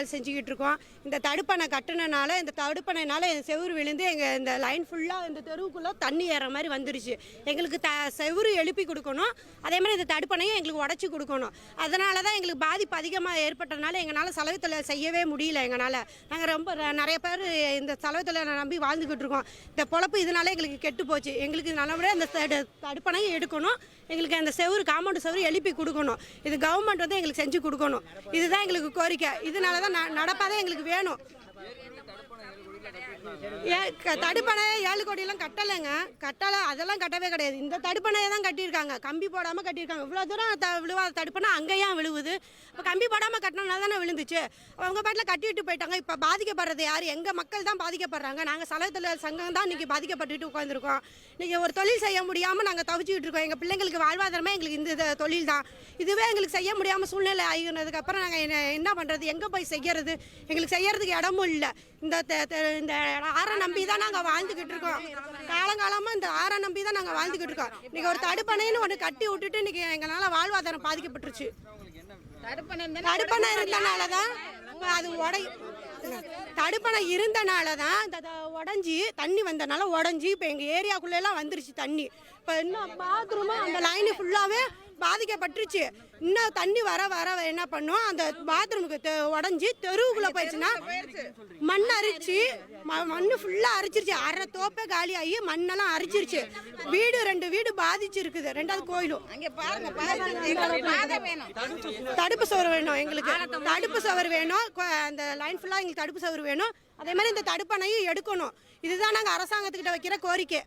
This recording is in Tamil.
வேலை செஞ்சுக்கிட்டு இருக்கோம். இந்த தடுப்பணை கட்டினால இந்த தடுப்பணைனால செவுறு விழுந்து எங்கள் இந்த லைன் ஃபுல்லாக இந்த தெருவுக்குள்ளே தண்ணி ஏற மாதிரி வந்துருச்சு. எங்களுக்கு செவுறு எழுப்பி கொடுக்கணும், அதே மாதிரி இந்த தடுப்பணையும் எங்களுக்கு உடச்சி கொடுக்கணும். அதனால தான் எங்களுக்கு பாதிப்பு அதிகமாக ஏற்பட்டதுனால எங்களால் சலவை தொழில் செய்யவே முடியல. எங்களால் நாங்கள் ரொம்ப நிறைய பேர் இந்த சலவை தொழிலை நம்பி வாழ்ந்துக்கிட்டு இருக்கோம். இந்த பொழப்பு இதனால எங்களுக்கு கெட்டு போச்சு. எங்களுக்கு நல்லபடியாக இந்த தடுப்பணையும் எடுக்கணும், எங்களுக்கு அந்த செவுறு காம்பவுண்டு செவுறு எழுப்பி கொடுக்கணும். இது கவர்மெண்ட் வந்து எங்களுக்கு செஞ்சு கொடுக்கணும். இதுதான் எங்களுக்கு கோரிக்கை. இதனால தான் நடப்பாதே எங்களுக்கு வேணும். தடுப்பணை 7 கோடியெல்லாம் கட்டலைங்க, அதெல்லாம் கட்டவே கிடையாது. இந்த தடுப்பணையை தான் கட்டியிருக்காங்க, கம்பி போடாமல் கட்டியிருக்காங்க. இவ்வளோ தூரம் விழுவாத தடுப்பணை அங்கேயும் விழுவுது. இப்போ கம்பி போடாமல் கட்டினால தானே விழுந்துச்சு. அவங்க பாட்டில் கட்டிட்டு போயிட்டாங்க. இப்போ பாதிக்கப்படுறது யார்? எங்கள் மக்கள் தான் பாதிக்கப்படுறாங்க. நாங்கள் சலவை தொழில் சங்கம் தான் இன்றைக்கி பாதிக்கப்பட்டுட்டு உட்காந்துருக்கோம். இன்றைக்கி ஒரு தொழில் செய்ய முடியாமல் நாங்கள் தவிச்சிக்கிட்டு இருக்கோம். எங்கள் பிள்ளைங்களுக்கு வாழ்வாதாரமே எங்களுக்கு இந்த தொழில் தான். இதுவே எங்களுக்கு செய்ய முடியாமல் சூழ்நிலை ஆகினதுக்கப்புறம் நாங்கள் என்ன பண்ணுறது? எங்கே போய் செய்கிறது? எங்களுக்கு செய்யறதுக்கு இடமும் இல்லை. இந்த ஆறை நம்பி தான் நாங்கள் வாழ்ந்துக்கிட்டு இருக்கோம். காலங்காலமாக இந்த ஆறை நம்பி தான் நாங்கள் வாழ்ந்துக்கிட்டு இருக்கோம். இன்றைக்கி ஒரு தடுப்பணைன்னு ஒன்று கட்டி விட்டுட்டு இன்றைக்கி எங்களால் வாழ்வாதாரம் பாதிக்கப்பட்டுருச்சு. தடுப்பணை இருந்தனால தான் அது தடுப்பணை இருந்தனால தான் இந்த உடஞ்சி தண்ணி வந்தனால உடஞ்சி இப்போ எங்கள் ஏரியாக்குள்ளெல்லாம் வந்துருச்சு தண்ணி. இப்போ இன்னும் பாத்ரூமும் அந்த லைனு ஃபுல்லாகவே பாதிக்கப்பட்டுருச்சு. இன்னும் தண்ணி வர வர என்ன பண்ணும், அந்த பாத்ரூமுக்கு உடஞ்சி தெருவுக்குள்ளே போயிடுச்சுன்னா மண் அரிச்சு மண்ணு ஃபுல்லாக அரிச்சிருச்சு. அரை தோப்பே காலி ஆகி மண்ணெல்லாம் அரிச்சிருச்சு. 2 வீடு பாதிச்சிருக்குது. 2வது கோயிலும். தடுப்பு சுவர் வேணும், எங்களுக்கு தடுப்பு சுவர் வேணும். அந்த லைன் ஃபுல்லாக எங்களுக்கு தடுப்பு சுவர் வேணும். அதே மாதிரி இந்த தடுப்பணையும் எடுக்கணும். இதுதான் நாங்கள் அரசாங்கத்துக்கிட்ட வைக்கிற கோரிக்கை.